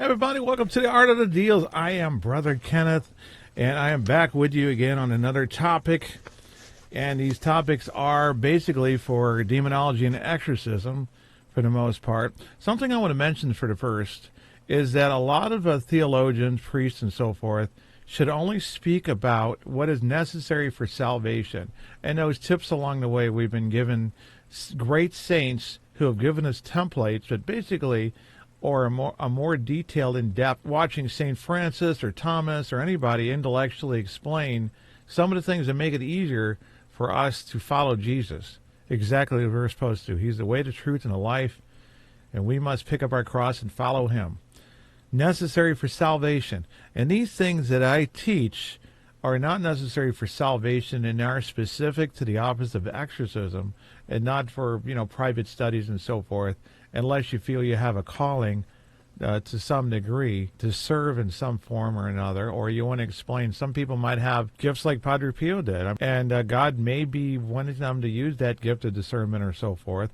Everybody, welcome to the Art of the Deals. I am Brother Kenneth, and I am back with you again on another topic. And these topics are basically for demonology and exorcism, for the most part. Something I want to mention for the first is that a lot of theologians, priests, and so forth should only speak about what is necessary for salvation. And those tips along the way, we've been given great saints who have given us templates, but basically, or a more detailed, in-depth, watching St. Francis or Thomas or anybody intellectually explain some of the things that make it easier for us to follow Jesus exactly as we're supposed to. He's the way, the truth, and the life, and we must pick up our cross and follow him. Necessary for salvation. And these things that I teach are not necessary for salvation and are specific to the office of exorcism and not for, private studies and so forth, unless you feel you have a calling to some degree to serve in some form or another, or you want to explain. Some people might have gifts like Padre Pio did, and God may be wanting them to use that gift of discernment or so forth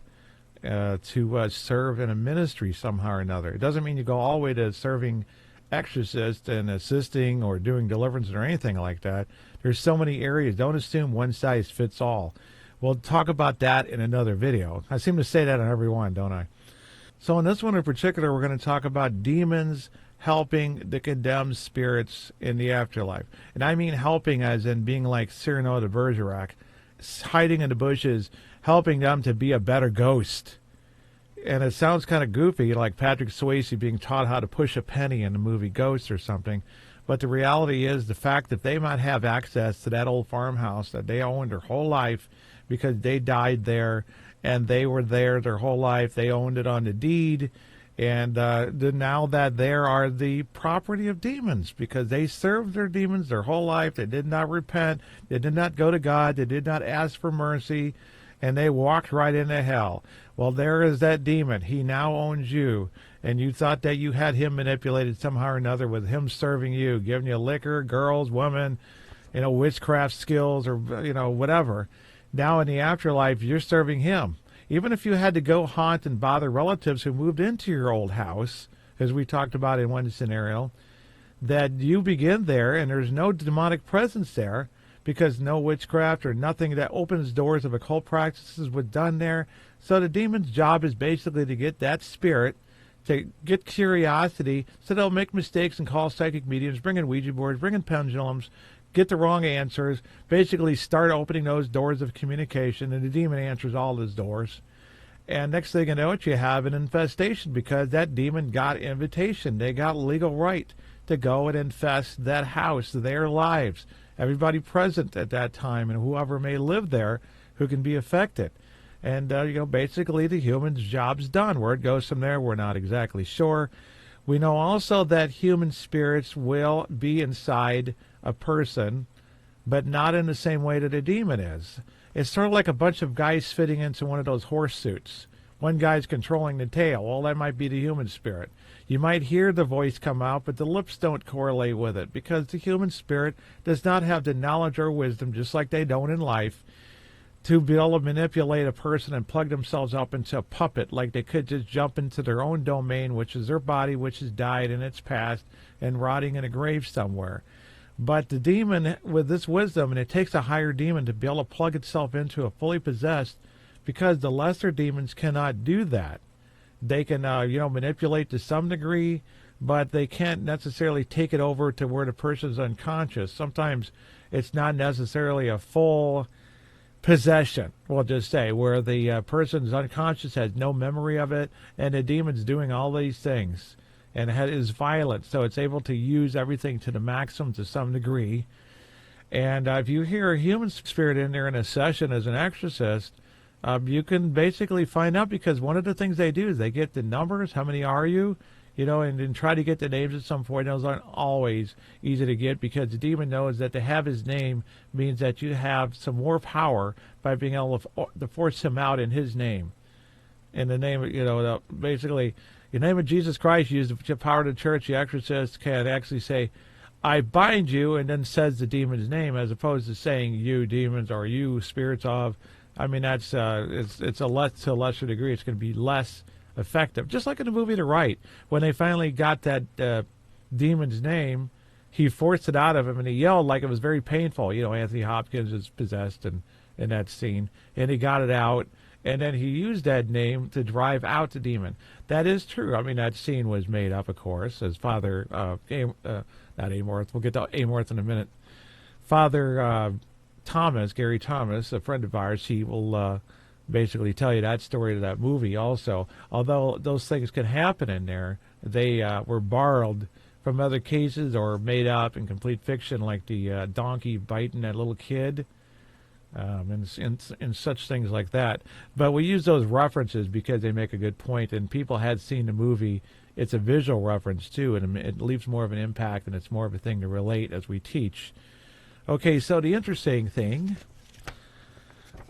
to serve in a ministry somehow or another. It doesn't mean you go all the way to serving exorcists and assisting or doing deliverance or anything like that. There's so many areas. Don't assume one size fits all. We'll talk about that in another video. I seem to say that on every one, don't I? So in this one in particular, we're going to talk about demons helping the condemned spirits in the afterlife. And I mean helping as in being like Cyrano de Bergerac, hiding in the bushes, helping them to be a better ghost. And it sounds kind of goofy, like Patrick Swayze being taught how to push a penny in the movie Ghost or something. But the reality is the fact that they might have access to that old farmhouse that they owned their whole life because they died there and they were there their whole life. They owned it on the deed. And now that they are the property of demons because they served their demons their whole life. They did not repent. They did not go to God. They did not ask for mercy. And they walked right into hell. Well, there is that demon. He now owns you. And you thought that you had him manipulated somehow or another with him serving you, giving you liquor, girls, women, witchcraft skills or, whatever. Now in the afterlife, you're serving him. Even if you had to go haunt and bother relatives who moved into your old house, as we talked about in one scenario, that you begin there and there's no demonic presence there because no witchcraft or nothing that opens doors of occult practices was done there. So the demon's job is basically to get that spirit, to get curiosity, so they'll make mistakes and call psychic mediums, bring in Ouija boards, bring in pendulums, get the wrong answers, basically start opening those doors of communication, and the demon answers all those doors. And next thing you know it, you have an infestation because that demon got invitation. They got legal right to go and infest that house, their lives, everybody present at that time, and whoever may live there who can be affected. And, basically the human's job's done. Where it goes from there, we're not exactly sure. We know also that human spirits will be inside a person, but not in the same way that a demon is. It's sort of like a bunch of guys fitting into one of those horse suits. One guy's controlling the tail. Well, that might be the human spirit. You might hear the voice come out, but the lips don't correlate with it because the human spirit does not have the knowledge or wisdom, just like they don't in life, to be able to manipulate a person and plug themselves up into a puppet like they could just jump into their own domain, which is their body, which has died in its past and rotting in a grave somewhere. But the demon, with this wisdom, and it takes a higher demon to be able to plug itself into a fully possessed, because the lesser demons cannot do that. They can, manipulate to some degree, but they can't necessarily take it over to where the person's unconscious. Sometimes it's not necessarily a full possession, we'll just say, where the person's unconscious, has no memory of it, and the demon's doing all these things and is violent, so it's able to use everything to the maximum to some degree. And if you hear a human spirit in there in a session as an exorcist, you can basically find out, because one of the things they do is they get the numbers, how many are you, and try to get the names at some point. Those aren't always easy to get because the demon knows that to have his name means that you have some more power by being able to force him out in his name. In the name of, basically, in the name of Jesus Christ, you use the power of the church. The exorcist can actually say, I bind you, and then says the demon's name, as opposed to saying you demons or you spirits of. I mean, that's it's to a lesser degree. It's going to be less effective. Just like in the movie The Rite, when they finally got that demon's name, he forced it out of him, and he yelled like it was very painful. Anthony Hopkins is possessed in that scene, and he got it out, and then he used that name to drive out the demon. That is true. I mean, that scene was made up, of course, as Father, not Amorth, we'll get to Amorth in a minute. Father Thomas, Gary Thomas, a friend of ours, he will basically tell you that story to that movie also. Although those things can happen in there, they were borrowed from other cases or made up in complete fiction, like the donkey biting that little kid, and such things like that. But we use those references because they make a good point, and people had seen the movie. It's a visual reference too, and it leaves more of an impact, and it's more of a thing to relate as we teach. Okay, so the interesting thing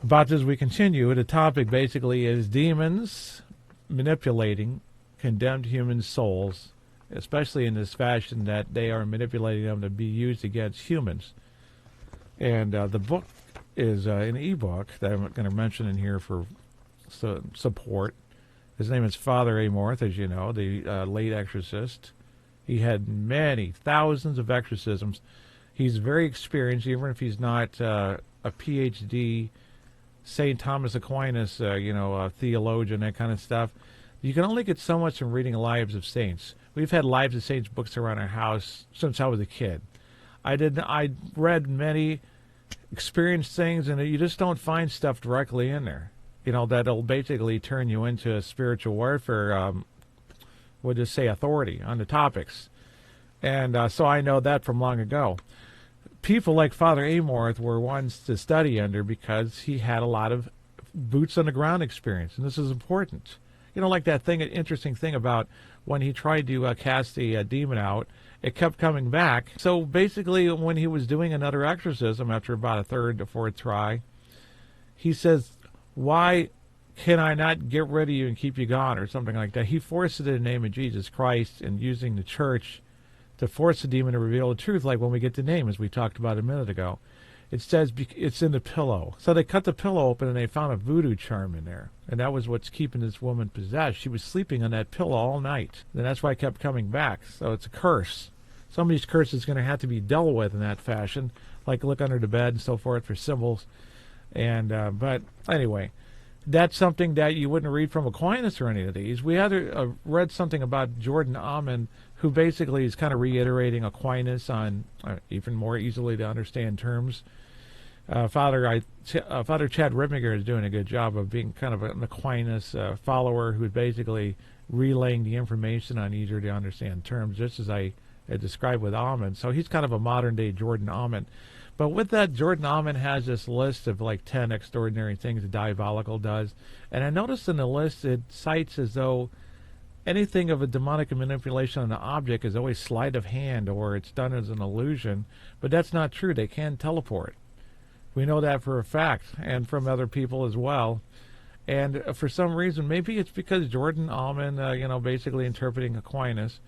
about this, we continue. The topic basically is demons manipulating condemned human souls, especially in this fashion that they are manipulating them to be used against humans. And the book is an ebook that I'm going to mention in here for support. His name is Father Amorth, as you know, the late exorcist. He had many, thousands of exorcisms. He's very experienced, even if he's not a PhD, St. Thomas Aquinas, theologian, that kind of stuff. You can only get so much from reading Lives of Saints. We've had Lives of Saints books around our house since I was a kid. I read many experienced things, and you just don't find stuff directly in there. That'll basically turn you into a spiritual warfare, we'll just say authority on the topics. And so I know that from long ago. People like Father Amorth were ones to study under because he had a lot of boots on the ground experience, and this is important. Like that interesting thing about when he tried to cast the demon out, it kept coming back. So basically, when he was doing another exorcism after about a third to fourth try, he says, "Why can I not get rid of you and keep you gone?" or something like that. He forced it in the name of Jesus Christ and using the church to force the demon to reveal the truth, like when we get the name, as we talked about a minute ago. It says it's in the pillow. So they cut the pillow open, and they found a voodoo charm in there. And that was what's keeping this woman possessed. She was sleeping on that pillow all night. And that's why it kept coming back. So it's a curse. Some of these curses are going to have to be dealt with in that fashion, like look under the bed and so forth for symbols. And but anyway, that's something that you wouldn't read from Aquinas or any of these. We had read something about Jordan Amen, who basically is kind of reiterating Aquinas on even more easily to understand terms. Father Chad Ripminger is doing a good job of being kind of an Aquinas follower who's basically relaying the information on easier to understand terms, just as I described with Amen. So he's kind of a modern-day Jordan Amen. But with that, Jordan Amen has this list of like 10 extraordinary things the diabolical does. And I noticed in the list it cites as though anything of a demonic manipulation on an object is always sleight of hand or it's done as an illusion. But that's not true. They can teleport. We know that for a fact, and from other people as well. And for some reason, maybe it's because Jordan Amen, basically interpreting Aquinas,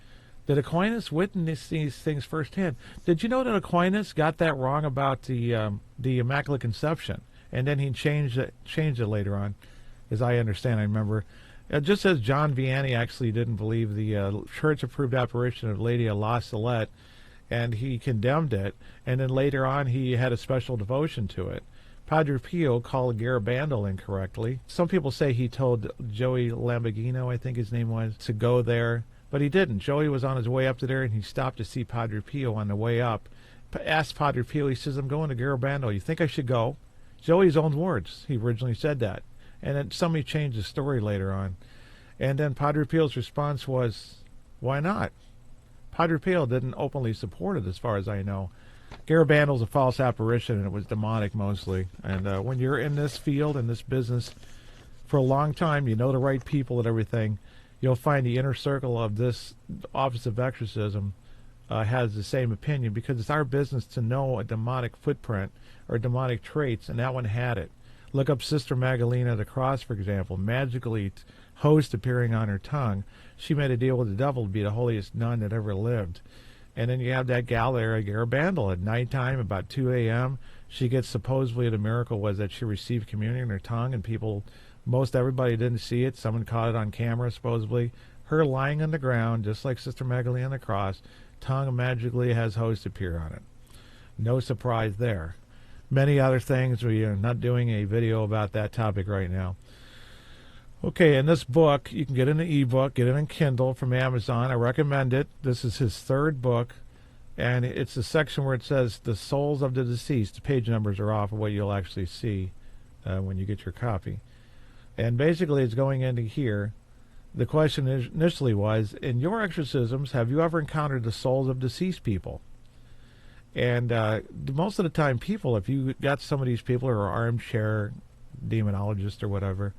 that Aquinas witnessed these things firsthand. Did you know that Aquinas got that wrong about the Immaculate Conception, and then he changed it later on, as I understand? I remember, just as John Vianney actually didn't believe the church-approved apparition of Lady of La Salette, and he condemned it, and then later on he had a special devotion to it. Padre Pio called Garabandal incorrectly. Some people say he told Joey Lamborghino, I think his name was, to go there, but he didn't. Joey was on his way up to there, and he stopped to see Padre Pio on the way up. Asked Padre Pio, he says, "I'm going to Garabandal. You think I should go?" Joey's own words. He originally said that. And then somebody changed the story later on. And then Padre Pio's response was, "Why not?" Padre Pio didn't openly support it, as far as I know. Garabandal's a false apparition, and it was demonic mostly. And when you're in this field, in this business, for a long time, you know the right people and everything, you'll find the inner circle of this Office of Exorcism has the same opinion, because it's our business to know a demonic footprint or demonic traits, and that one had it. Look up Sister Magdalena of the Cross, for example. Magically, host appearing on her tongue. She made a deal with the devil to be the holiest nun that ever lived. And then you have that gal there, Garabandal, at nighttime, about 2 a.m. She gets, supposedly the miracle was that she received communion in her tongue, and people Most everybody didn't see it. Someone caught it on camera, supposedly. Her lying on the ground, just like Sister Magdalene on the cross, tongue magically has hosts appear on it. No surprise there. Many other things. We are not doing a video about that topic right now. Okay, in this book, you can get it in an ebook, get it in Kindle from Amazon. I recommend it. This is his third book, and it's the section where it says the souls of the deceased. The page numbers are off of what you'll actually see when you get your copy. And basically, it's going into here. The question initially was, in your exorcisms, have you ever encountered the souls of deceased people? And most of the time, people, if you got some of these people who are armchair demonologists or whatever,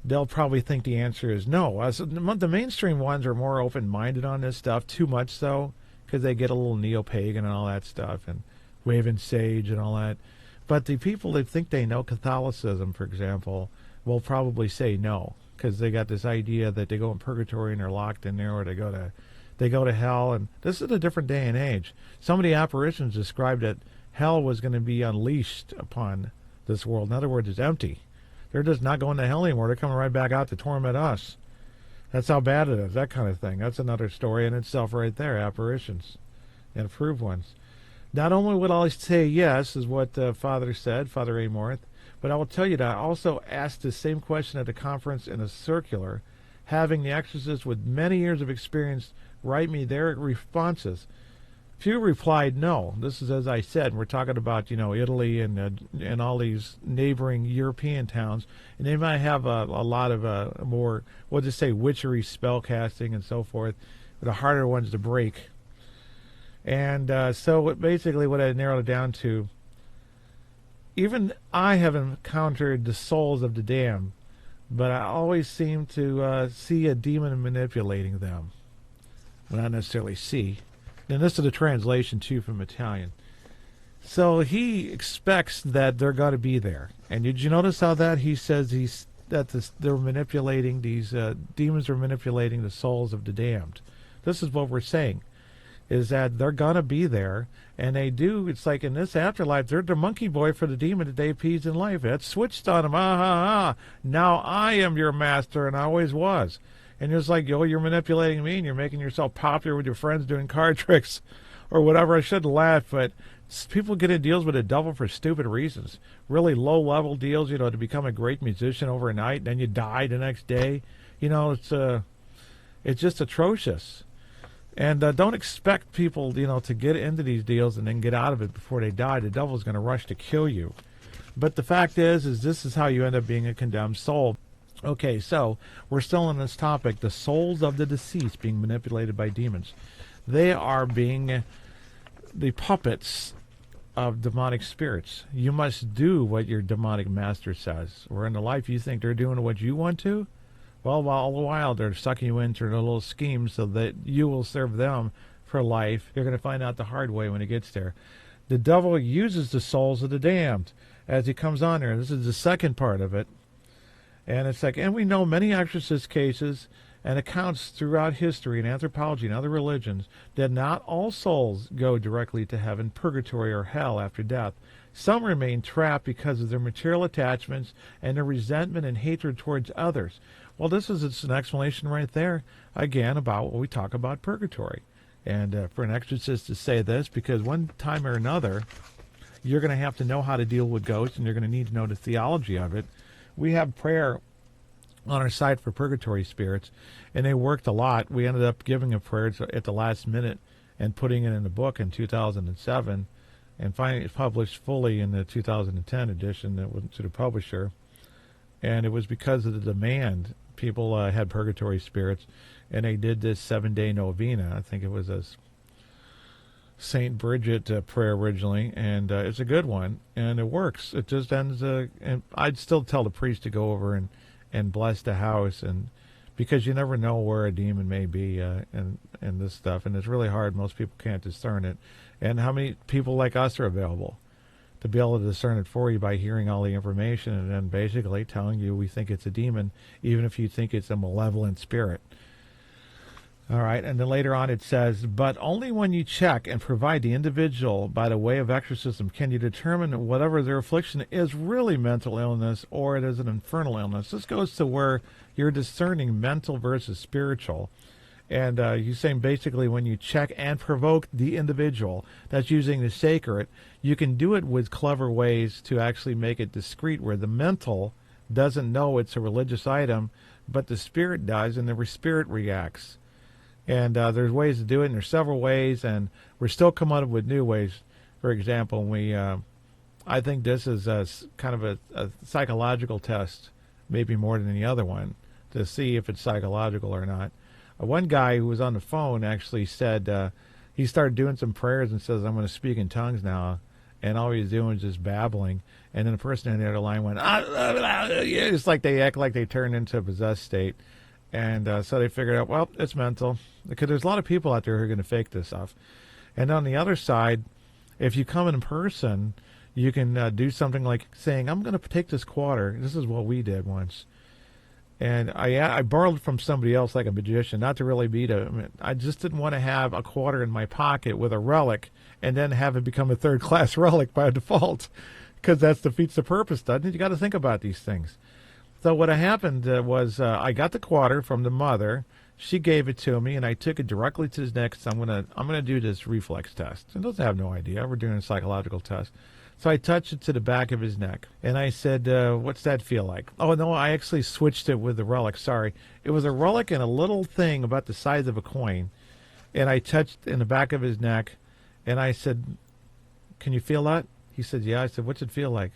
they'll probably think the answer is no. The mainstream ones are more open-minded on this stuff, too much so, because they get a little neo-pagan and all that stuff, and waving sage and all that. But the people that think they know Catholicism, for example, will probably say no, because they got this idea that they go in purgatory and they're locked in there, or they go to hell. And this is a different day and age. Some of the apparitions described that hell was going to be unleashed upon this world. In other words, it's empty. They're just not going to hell anymore. They're coming right back out to torment us. That's how bad it is, that kind of thing. That's another story in itself right there, apparitions, and approved ones. Not only would I say yes, is what Father said, Father Amorth, but I will tell you that I also asked the same question at a conference in a circular, having the exorcists with many years of experience write me their responses. Few replied no. This is, as I said, we're talking about, Italy and all these neighboring European towns, and they might have a lot of more, we'll just say, witchery, spell casting, and so forth, the harder ones to break. And so basically what I narrowed it down to, even I have encountered the souls of the damned, but I always seem to see a demon manipulating them. Well, not necessarily see. And this is a translation, too, from Italian. So he expects that they're going to be there. And did you notice how that he says they're manipulating, these demons are manipulating the souls of the damned? This is what we're saying, is that they're going to be there, and they do. It's like in this afterlife, they're the monkey boy for the demon that they appeased in life. That's switched on them. Now I am your master, and I always was. And it's like, you're manipulating me, and you're making yourself popular with your friends doing card tricks or whatever. I shouldn't laugh, but people get in deals with the devil for stupid reasons. Really low-level deals, to become a great musician overnight, and then you die the next day. It's just atrocious. And don't expect people, to get into these deals and then get out of it before they die. The devil's going to rush to kill you. But the fact is this is how you end up being a condemned soul. Okay, so we're still on this topic, the souls of the deceased being manipulated by demons. They are being the puppets of demonic spirits. You must do what your demonic master says. Or in the life you think they're doing what you want to, well, all the while they're sucking you into their little schemes so that you will serve them for life. You're going to find out the hard way when it gets there. The devil uses the souls of the damned as he comes on there. This is the second part of it. And it's like, and we know many exorcist cases and accounts throughout history and anthropology and other religions that not all souls go directly to heaven, purgatory, or hell after death. Some remain trapped because of their material attachments and their resentment and hatred towards others. Well, this is an explanation right there, again, about what we talk about purgatory. And for an exorcist to say this, because one time or another, you're going to have to know how to deal with ghosts, and you're going to need to know the theology of it. We have prayer on our site for purgatory spirits, and they worked a lot. We ended up giving a prayer at the last minute and putting it in the book in 2007, and finally it's published fully in the 2010 edition that went to the publisher. And it was because of the demand. People had purgatory spirits, and they did this 7-day novena. I think it was a St. Bridget prayer originally, and it's a good one, and it works. It just ends, and I'd still tell the priest to go over and bless the house, and because you never know where a demon may be and this stuff, and it's really hard. Most people can't discern it. And how many people like us are available to be able to discern it for you by hearing all the information and then basically telling you we think it's a demon, even if you think it's a malevolent spirit. All right, and then later on it says, but only when you check and provide the individual by the way of exorcism can you determine whatever their affliction is really mental illness or it is an infernal illness. This goes to where you're discerning mental versus spiritual. And you're saying basically when you check and provoke the individual that's using the sacred, you can do it with clever ways to actually make it discreet where the mental doesn't know it's a religious item, but the spirit does, and the spirit reacts. And there's ways to do it, and there's several ways, and we're still coming up with new ways. For example, I think this is kind of a psychological test, maybe more than any other one, to see if it's psychological or not. One guy who was on the phone actually said he started doing some prayers and says, I'm going to speak in tongues now. And all he was doing was just babbling. And then the person on the other line went, it's like they act like they turned into a possessed state. And so they figured out, well, it's mental. Because there's a lot of people out there who are going to fake this stuff. And on the other side, if you come in person, you can do something like saying, I'm going to take this quarter. This is what we did once. And I borrowed from somebody else like a magician, not to really beat it. I just didn't want to have a quarter in my pocket with a relic and then have it become a third-class relic by default, because that defeats the purpose, doesn't it? You got to think about these things. So what happened was I got the quarter from the mother. She gave it to me, and I took it directly to his neck. So I'm gonna do this reflex test. And those have no idea. We're doing a psychological test. So I touched it to the back of his neck, and I said, what's that feel like? Oh, no, I actually switched it with the relic. Sorry. It was a relic and a little thing about the size of a coin, and I touched in the back of his neck, and I said, can you feel that? He said, yeah. I said, what's it feel like?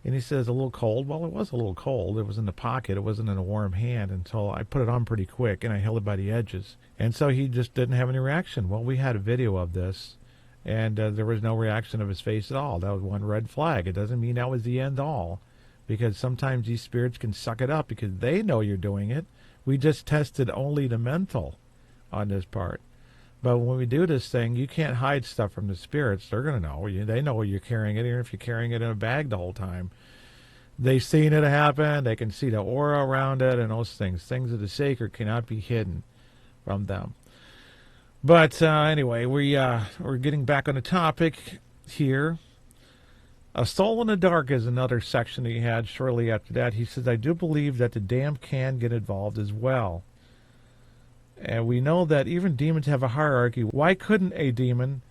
And he says, a little cold. Well, it was a little cold. It was in the pocket. It wasn't in a warm hand until I put it on pretty quick, and I held it by the edges. And so he just didn't have any reaction. Well, we had a video of this. And there was no reaction of his face at all. That was one red flag. It doesn't mean that was the end all, because sometimes these spirits can suck it up because they know you're doing it. We just tested only the mental on this part. But when we do this thing, you can't hide stuff from the spirits. They're going to know. They know you're carrying it, even if you're carrying it in a bag the whole time. They've seen it happen. They can see the aura around it and those things. Things of the sacred cannot be hidden from them. But anyway, we're getting back on the topic here. A Soul in the Dark is another section that he had shortly after that. He says, I do believe that the damned can get involved as well. And we know that even demons have a hierarchy. Why couldn't a demon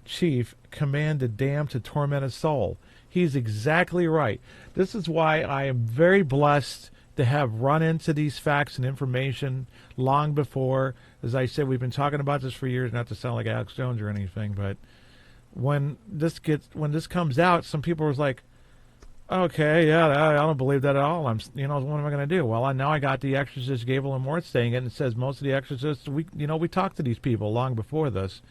chief command the damned to torment a soul? He's exactly right. This is why I am very blessed to have run into these facts and information long before. As I said, we've been talking about this for years, not to sound like Alex Jones or anything, but when this comes out, some people was like, okay, yeah, I don't believe that at all. What am I going to do? Well, now I got the Exorcist Gable and Mort saying it, and it says most of the exorcists, we talked to these people long before this,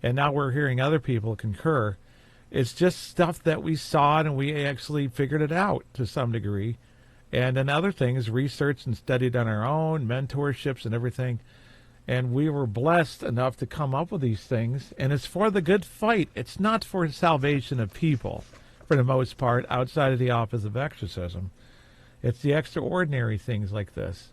and now we're hearing other people concur. It's just stuff that we saw, and we actually figured it out to some degree. And then other things, researched and studied on our own, mentorships and everything. And we were blessed enough to come up with these things. And it's for the good fight. It's not for salvation of people, for the most part, outside of the office of exorcism. It's the extraordinary things like this.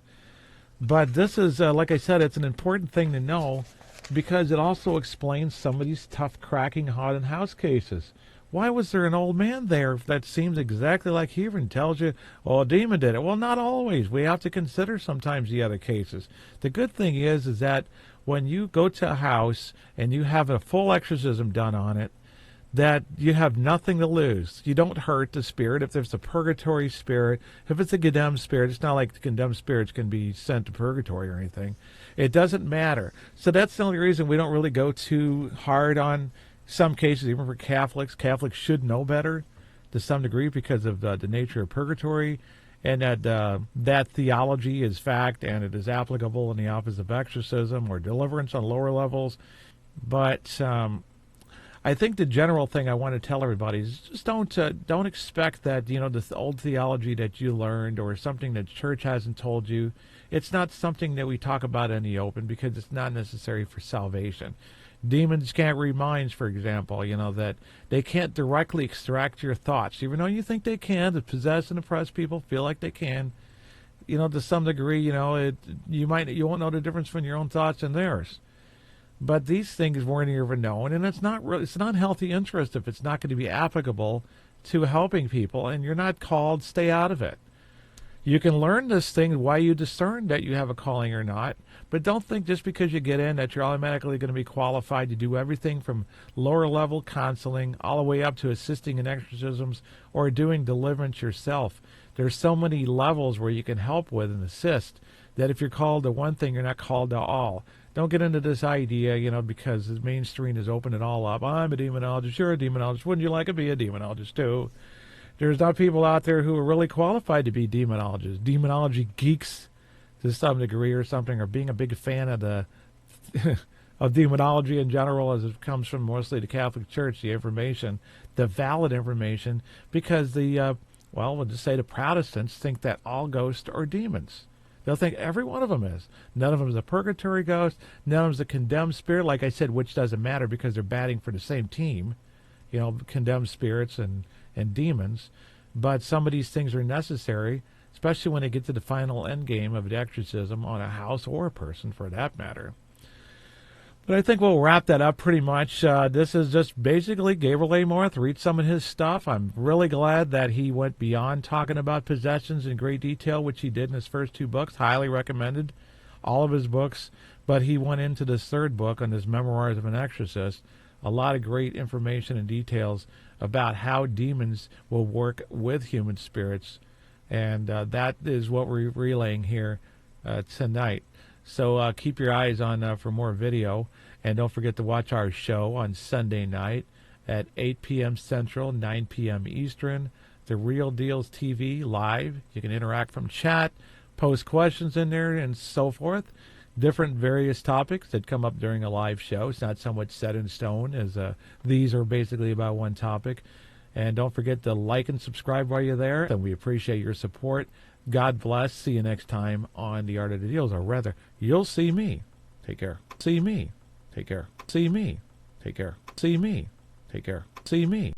But this is, like I said, it's an important thing to know because it also explains some of these tough cracking haunted house cases. Why was there an old man there that seems exactly like he even tells you, oh, a demon did it? Well, not always. We have to consider sometimes the other cases. The good thing is that when you go to a house and you have a full exorcism done on it, that you have nothing to lose. You don't hurt the spirit. If there's a purgatory spirit, if it's a condemned spirit, it's not like the condemned spirits can be sent to purgatory or anything. It doesn't matter. So that's the only reason we don't really go too hard on some cases, even for Catholics. Catholics should know better to some degree because of the nature of purgatory, and that theology is fact and it is applicable in the office of exorcism or deliverance on lower levels. But I think the general thing I want to tell everybody is just don't expect that, this old theology that you learned or something that church hasn't told you. It's not something that we talk about in the open because it's not necessary for salvation. Demons can't read minds, for example, that they can't directly extract your thoughts. Even though you think they can, the possessed and oppressed people feel like they can. to some degree, you won't know the difference between your own thoughts and theirs. But these things weren't even known, and it's not healthy interest if it's not going to be applicable to helping people, and you're not called, stay out of it. You can learn this thing why you discern that you have a calling or not, but don't think just because you get in that you're automatically going to be qualified to do everything from lower level counseling all the way up to assisting in exorcisms or doing deliverance yourself. There's so many levels where you can help with and assist that if you're called to one thing, you're not called to all. Don't get into this idea, because the mainstream has opened it all up. I'm a demonologist, you're a demonologist. Wouldn't you like to be a demonologist too? There's not people out there who are really qualified to be demonologists, demonology geeks to some degree or something, or being a big fan of the of demonology in general, as it comes from mostly the Catholic Church, the information, the valid information, because we'll just say the Protestants think that all ghosts are demons. They'll think every one of them is. None of them is a purgatory ghost. None of them is a condemned spirit. Like I said, which doesn't matter because they're batting for the same team, condemned spirits and demons. But some of these things are necessary, especially when they get to the final end game of the exorcism on a house or a person for that matter. But I think we'll wrap that up pretty much. This is just basically Gabriel Amorth. Read some of his stuff. I'm really glad that he went beyond talking about possessions in great detail, which he did in his first 2 books. Highly recommended all of his books. But he went into this 3rd book on his Memoirs of an Exorcist. A lot of great information and details about how demons will work with human spirits. And that is what we're relaying here tonight. So keep your eyes on for more video. And don't forget to watch our show on Sunday night at 8 p.m. Central, 9 p.m. Eastern. The Real Deals TV live. You can interact from chat, post questions in there, and so forth. Different various topics that come up during a live show. It's not so much set in stone as these are basically about one topic. And don't forget to like and subscribe while you're there. And we appreciate your support. God bless. See you next time on The Art of the Deals. Or rather, you'll see me. Take care. See me. Take care. See me. Take care. See me. Take care. See me.